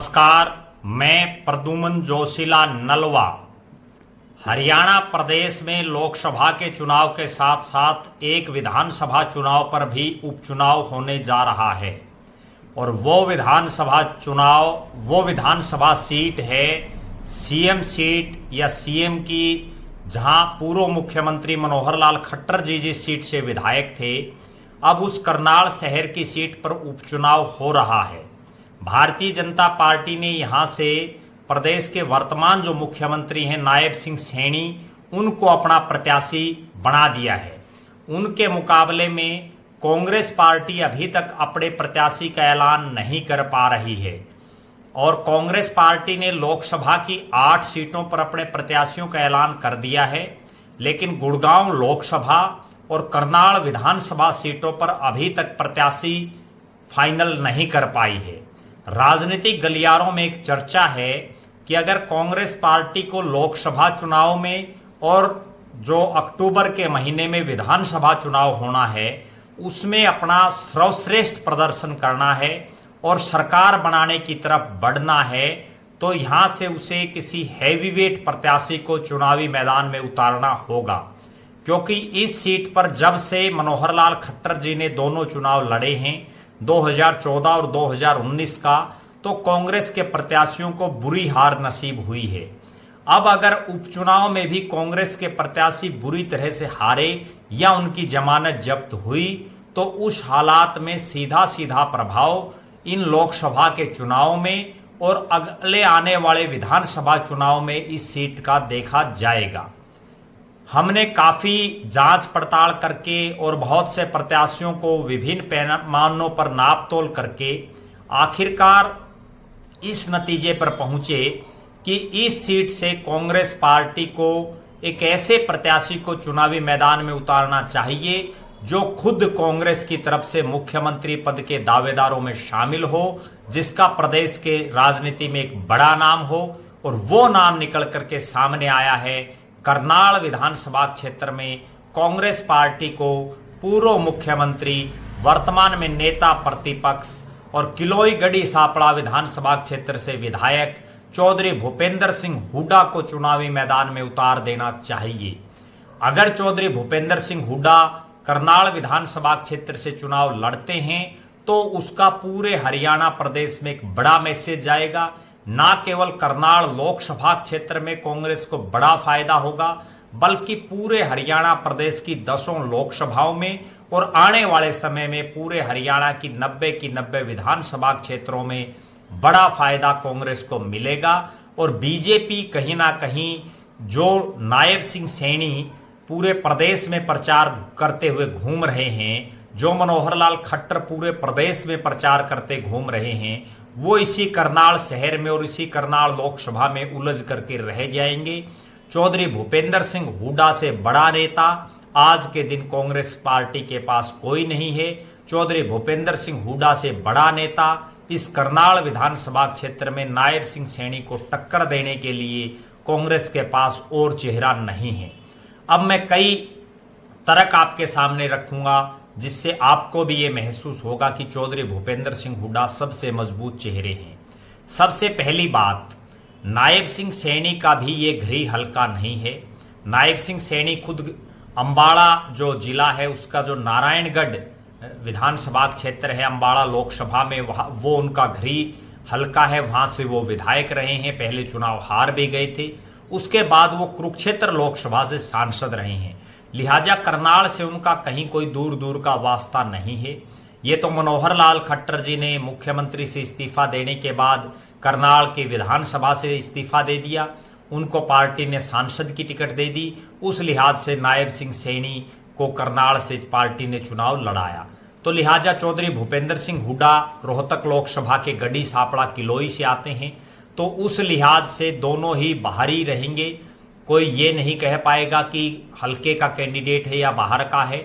नमस्कार, मैं प्रद्युमन जोशीला नलवा। हरियाणा प्रदेश में लोकसभा के चुनाव के साथ साथ एक विधानसभा चुनाव पर भी उपचुनाव होने जा रहा है और वो विधानसभा सीट है सीएम सीट या सीएम की, जहां पूर्व मुख्यमंत्री मनोहर लाल खट्टर जी जिस सीट से विधायक थे, अब उस करनाल शहर की सीट पर उपचुनाव हो रहा है। भारतीय जनता पार्टी ने यहां से प्रदेश के वर्तमान जो मुख्यमंत्री हैं नायब सिंह सैनी, उनको अपना प्रत्याशी बना दिया है। उनके मुकाबले में कांग्रेस पार्टी अभी तक अपने प्रत्याशी का ऐलान नहीं कर पा रही है और कांग्रेस पार्टी ने लोकसभा की 8 सीटों पर अपने प्रत्याशियों का ऐलान कर दिया है, लेकिन गुड़गांव लोकसभा और करनाल विधानसभा सीटों पर अभी तक प्रत्याशी फाइनल नहीं कर पाई है। राजनीतिक गलियारों में एक चर्चा है कि अगर कांग्रेस पार्टी को लोकसभा चुनाव में और जो अक्टूबर के महीने में विधानसभा चुनाव होना है उसमें अपना सर्वश्रेष्ठ प्रदर्शन करना है और सरकार बनाने की तरफ बढ़ना है, तो यहां से उसे किसी हैवीवेट प्रत्याशी को चुनावी मैदान में उतारना होगा। क्योंकि इस सीट पर जब से मनोहर लाल खट्टर जी ने दोनों चुनाव लड़े हैं 2014 और 2019 का, तो कांग्रेस के प्रत्याशियों को बुरी हार नसीब हुई है। अब अगर उपचुनाव में भी कांग्रेस के प्रत्याशी बुरी तरह से हारे या उनकी जमानत जब्त हुई, तो उस हालात में सीधा सीधा प्रभाव इन लोकसभा के चुनाव में और अगले आने वाले विधानसभा चुनाव में इस सीट का देखा जाएगा। हमने काफी जांच पड़ताल करके और बहुत से प्रत्याशियों को विभिन्न पैमानों पर नाप तोल करके आखिरकार इस नतीजे पर पहुंचे कि इस सीट से कांग्रेस पार्टी को एक ऐसे प्रत्याशी को चुनावी मैदान में उतारना चाहिए जो खुद कांग्रेस की तरफ से मुख्यमंत्री पद के दावेदारों में शामिल हो, जिसका प्रदेश के राजनीति में एक बड़ा नाम हो, और वो नाम निकल करके सामने आया है। करनाल विधानसभा क्षेत्र में कांग्रेस पार्टी को पूर्व मुख्यमंत्री, वर्तमान में नेता प्रतिपक्ष और किलोई गढ़ी सापड़ा विधानसभा क्षेत्र से विधायक चौधरी भूपेंद्र सिंह हुड्डा को चुनावी मैदान में उतार देना चाहिए। अगर चौधरी भूपेंद्र सिंह हुड्डा करनाल विधानसभा क्षेत्र से चुनाव लड़ते हैं तो उसका पूरे हरियाणा प्रदेश में एक बड़ा मैसेज जाएगा। ना केवल करनाल लोकसभा क्षेत्र में कांग्रेस को बड़ा फायदा होगा, बल्कि पूरे हरियाणा प्रदेश की 10 लोकसभाओं में और आने वाले समय में पूरे हरियाणा की 90 विधानसभा क्षेत्रों में बड़ा फायदा कांग्रेस को मिलेगा। और बीजेपी कहीं ना कहीं जो नायब सिंह सैनी पूरे प्रदेश में प्रचार करते हुए घूम रहे हैं, जो मनोहर लाल खट्टर पूरे प्रदेश में प्रचार करते घूम रहे हैं, वो इसी करनाल शहर में और इसी करनाल लोकसभा में उलझ करके रह जाएंगे। चौधरी भूपेंद्र सिंह हुड्डा से बड़ा नेता आज के दिन कांग्रेस पार्टी के पास कोई नहीं है। चौधरी भूपेंद्र सिंह हुड्डा से बड़ा नेता इस करनाल विधानसभा क्षेत्र में नायब सिंह सैनी को टक्कर देने के लिए कांग्रेस के पास और चेहरा नहीं है। अब मैं कई तर्क आपके सामने रखूंगा जिससे आपको भी ये महसूस होगा कि चौधरी भूपेंद्र सिंह हुड्डा सबसे मजबूत चेहरे हैं। सबसे पहली बात, नायब सिंह सैनी का भी ये घड़ी हल्का नहीं है। नायब सिंह सैनी खुद अंबाड़ा जो जिला है उसका जो नारायणगढ़ विधानसभा क्षेत्र है अंबाड़ा लोकसभा में, वो उनका घड़ी हल्का है। वहां से वो विधायक रहे हैं, पहले चुनाव हार भी गए थे, उसके बाद वो कुरुक्षेत्र लोकसभा से सांसद रहे हैं। लिहाजा करनाल से उनका कहीं कोई दूर दूर का वास्ता नहीं है। ये तो मनोहर लाल खट्टर जी ने मुख्यमंत्री से इस्तीफा देने के बाद करनाल की विधानसभा से इस्तीफा दे दिया, उनको पार्टी ने सांसद की टिकट दे दी। उस लिहाज से नायब सिंह सैनी को करनाल से पार्टी ने चुनाव लड़ाया। तो लिहाजा चौधरी भूपेंद्र सिंह हुड्डा रोहतक लोकसभा के गढ़ी सापड़ा किलोई से आते हैं, तो उस लिहाज से दोनों ही बाहरी रहेंगे। कोई ये नहीं कह पाएगा कि हल्के का कैंडिडेट है या बाहर का है।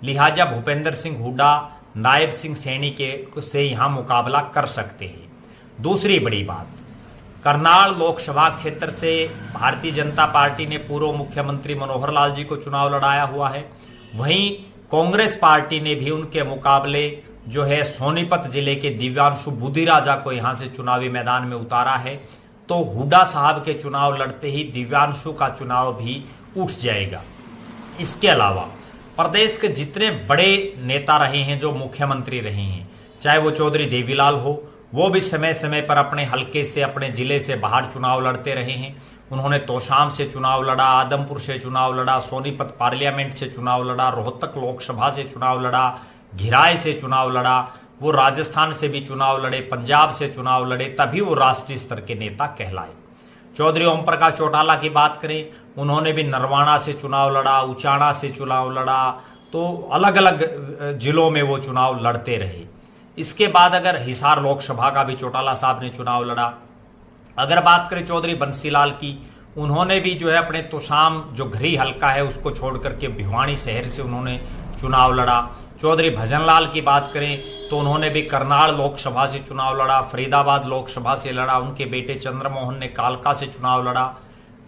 लिहाजा भूपेंद्र सिंह हुड्डा नायब सिंह सैनी के से यहां मुकाबला कर सकते हैं। दूसरी बड़ी बात, करनाल लोकसभा क्षेत्र से भारतीय जनता पार्टी ने पूर्व मुख्यमंत्री मनोहर लाल जी को चुनाव लड़ाया हुआ है। वहीं कांग्रेस पार्टी ने भी उनके मुकाबले जो है सोनीपत जिले के दिव्यांशु बुद्धिराजा को यहां से चुनावी मैदान में उतारा है, तो हुड्डा साहब के चुनाव लड़ते ही दिव्यांशु का चुनाव भी उठ जाएगा। इसके अलावा प्रदेश के जितने बड़े नेता रहे हैं, जो मुख्यमंत्री रहे हैं, चाहे वो चौधरी देवीलाल हो, वो भी समय समय पर अपने हलके से, अपने जिले से बाहर चुनाव लड़ते रहे हैं। उन्होंने तोशाम से चुनाव लड़ा, आदमपुर से चुनाव लड़ा, सोनीपत पार्लियामेंट से चुनाव लड़ा, रोहतक लोकसभा से चुनाव लड़ा, घिराई से चुनाव लड़ा, वो राजस्थान से भी चुनाव लड़े, पंजाब से चुनाव लड़े, तभी वो राष्ट्रीय स्तर के नेता कहलाए। चौधरी ओम प्रकाश चौटाला की बात करें, उन्होंने भी नरवाना से चुनाव लड़ा, उचाना से चुनाव लड़ा, तो अलग अलग जिलों में वो चुनाव लड़ते रहे। इसके बाद अगर हिसार लोकसभा का भी चौटाला साहब ने चुनाव लड़ा। अगर बात करें चौधरी बंसीलाल की, उन्होंने भी जो है अपने तोशाम जो घरी हलका है उसको छोड़ करके भिवानी शहर से उन्होंने चुनाव लड़ा। चौधरी भजनलाल की बात करें तो उन्होंने भी करनाल लोकसभा से चुनाव लड़ा, फरीदाबाद लोकसभा से लड़ा, उनके बेटे चंद्रमोहन ने कालका से चुनाव लड़ा,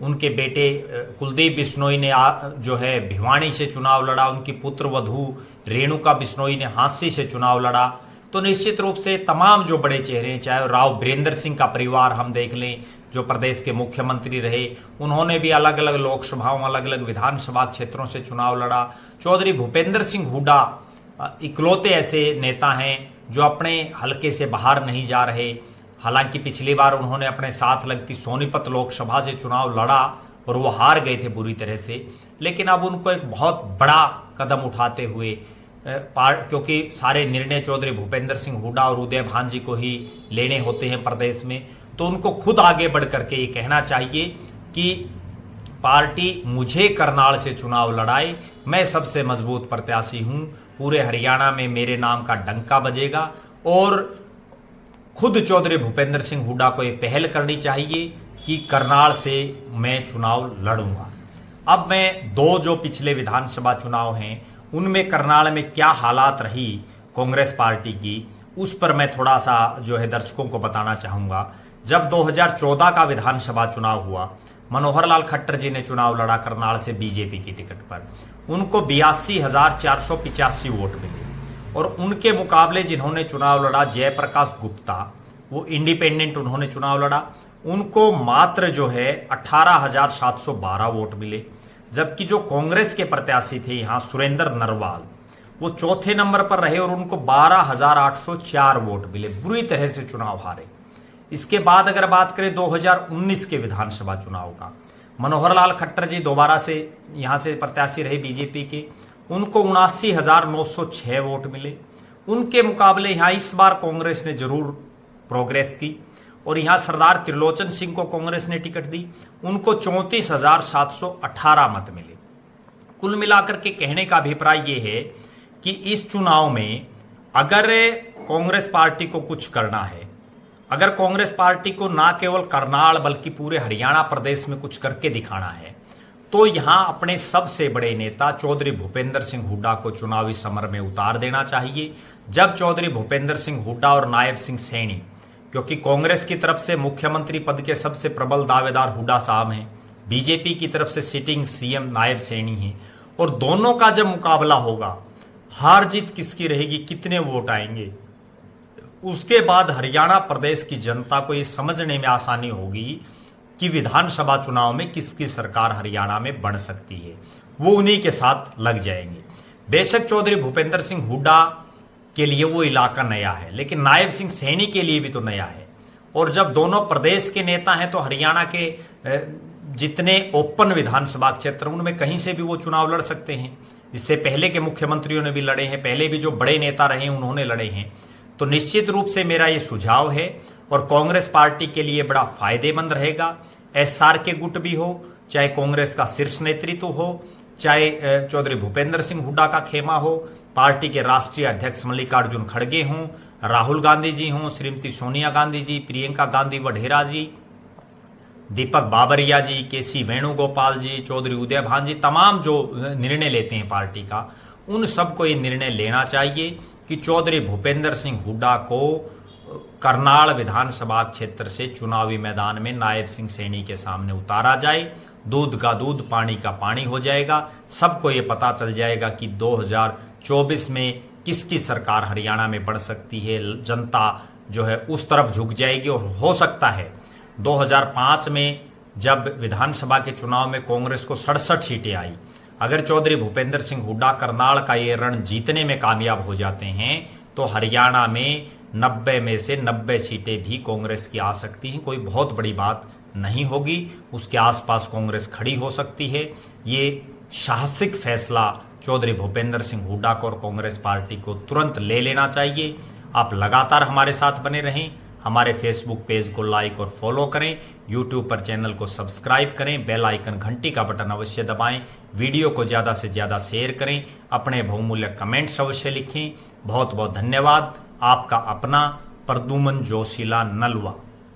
उनके बेटे कुलदीप बिश्नोई ने जो है भिवानी से चुनाव लड़ा, उनकी पुत्र वधू रेणुका बिश्नोई ने हांसी से चुनाव लड़ा। तो निश्चित रूप से तमाम जो बड़े चेहरे हैं, चाहे राव बीरेंद्र सिंह का परिवार हम देख लें, जो प्रदेश के मुख्यमंत्री रहे, उन्होंने भी अलग अलग लोकसभाओं, अलग अलग विधानसभा क्षेत्रों से चुनाव लड़ा। चौधरी भूपेंद्र सिंह हुड्डा इकलौते ऐसे नेता हैं जो अपने हलके से बाहर नहीं जा रहे। हालांकि पिछली बार उन्होंने अपने साथ लगती सोनीपत लोकसभा से चुनाव लड़ा और वो हार गए थे बुरी तरह से, लेकिन अब उनको एक बहुत बड़ा कदम उठाते हुए, क्योंकि सारे निर्णय चौधरी भूपेंद्र सिंह हुड्डा और उदय भान जी को ही लेने होते हैं प्रदेश में, तो उनको खुद आगे बढ़ करके ये कहना चाहिए कि पार्टी मुझे करनाल से चुनाव लड़ाए, मैं सबसे मजबूत प्रत्याशी हूं, पूरे हरियाणा में मेरे नाम का डंका बजेगा। और खुद चौधरी भूपेंद्र सिंह हुड्डा को ये पहल करनी चाहिए कि करनाल से मैं चुनाव लड़ूंगा। अब मैं दो जो पिछले विधानसभा चुनाव हैं उनमें करनाल में क्या हालात रही कांग्रेस पार्टी की, उस पर मैं थोड़ा सा जो है दर्शकों को बताना चाहूंगा। जब 2014 का विधानसभा चुनाव हुआ, मनोहर लाल खट्टर जी ने चुनाव लड़ा करनाल से बीजेपी की टिकट पर, उनको 82,485 वोट मिले। और उनके मुकाबले जिन्होंने चुनाव लड़ा, जयप्रकाश गुप्ता, वो इंडिपेंडेंट उन्होंने चुनाव लड़ा, उनको मात्र जो है 18,712 वोट मिले। जबकि जो कांग्रेस के प्रत्याशी थे यहाँ सुरेंद्र नरवाल, वो चौथे नंबर पर रहे और उनको 12,804 वोट मिले, बुरी तरह से चुनाव हारे। इसके बाद अगर बात करें 2019 के विधानसभा चुनाव का, मनोहर लाल खट्टर जी दोबारा से यहां से प्रत्याशी रहे बीजेपी के, उनको 79,906 वोट मिले। उनके मुकाबले यहां इस बार कांग्रेस ने जरूर प्रोग्रेस की और यहां सरदार त्रिलोचन सिंह को कांग्रेस ने टिकट दी, उनको 34,718 मत मिले। कुल मिलाकर के कहने का अभिप्राय यह है कि इस चुनाव में अगर कांग्रेस पार्टी को कुछ करना है, अगर कांग्रेस पार्टी को ना केवल करनाल बल्कि पूरे हरियाणा प्रदेश में कुछ करके दिखाना है, तो यहां अपने सबसे बड़े नेता चौधरी भूपेंद्र सिंह हुड्डा को चुनावी समर में उतार देना चाहिए। जब चौधरी भूपेंद्र सिंह हुड्डा और नायब सिंह सैनी, क्योंकि कांग्रेस की तरफ से मुख्यमंत्री पद के सबसे प्रबल दावेदार हुड्डा साहब हैं, बीजेपी की तरफ से सिटिंग सीएम नायब सैनी हैं, और दोनों का जब मुकाबला होगा, हार जीत किसकी रहेगी, कितने वोट आएंगे, उसके बाद हरियाणा प्रदेश की जनता को ये समझने में आसानी होगी कि विधानसभा चुनाव में किसकी सरकार हरियाणा में बन सकती है। वो उन्हीं के साथ लग जाएंगे। बेशक चौधरी भूपेंद्र सिंह हुड्डा के लिए वो इलाका नया है, लेकिन नायब सिंह सैनी के लिए भी तो नया है। और जब दोनों प्रदेश के नेता हैं तो हरियाणा के जितने ओपन विधानसभा क्षेत्र उनमें कहीं से भी वो चुनाव लड़ सकते हैं। इससे पहले के मुख्यमंत्रियों ने भी लड़े हैं, पहले भी जो बड़े नेता रहे हैं उन्होंने लड़े हैं। तो निश्चित रूप से मेरा ये सुझाव है और कांग्रेस पार्टी के लिए बड़ा फायदेमंद रहेगा। एसआर के गुट भी हो, चाहे कांग्रेस का शीर्ष नेतृत्व हो, चाहे चौधरी भूपेंद्र सिंह हुड्डा का खेमा हो, पार्टी के राष्ट्रीय अध्यक्ष मल्लिकार्जुन खड़गे हों, राहुल गांधी जी हों, श्रीमती सोनिया गांधी जी, प्रियंका गांधी वढेरा जी, दीपक बाबरिया जी, केसी वेणुगोपाल जी, चौधरी उदय भान जी, तमाम जो निर्णय लेते हैं पार्टी का, उन सबको ये निर्णय लेना चाहिए कि चौधरी भूपेंद्र सिंह हुड्डा को करनाल विधानसभा क्षेत्र से चुनावी मैदान में नायब सिंह सैनी के सामने उतारा जाए। दूध का दूध, पानी का पानी हो जाएगा। सबको ये पता चल जाएगा कि 2024 में किसकी सरकार हरियाणा में बढ़ सकती है, जनता जो है उस तरफ झुक जाएगी। और हो सकता है 2005 में जब विधानसभा के चुनाव में कांग्रेस को 67 सीटें आई, अगर चौधरी भूपेंद्र सिंह हुड्डा करनाल का ये रण जीतने में कामयाब हो जाते हैं तो हरियाणा में 90 में से 90 सीटें भी कांग्रेस की आ सकती हैं। कोई बहुत बड़ी बात नहीं होगी, उसके आसपास कांग्रेस खड़ी हो सकती है। ये साहसिक फैसला चौधरी भूपेंद्र सिंह हुड्डा को और कांग्रेस पार्टी को तुरंत ले लेना चाहिए। आप लगातार हमारे साथ बने रहें, हमारे फेसबुक पेज को लाइक और फॉलो करें, यूट्यूब पर चैनल को सब्सक्राइब करें, बेल आइकन घंटी का बटन अवश्य दबाएं, वीडियो को ज़्यादा से ज़्यादा शेयर करें, अपने बहुमूल्य कमेंट्स अवश्य लिखें। बहुत बहुत धन्यवाद। आपका अपना प्रद्युमन जोशीला नलवा।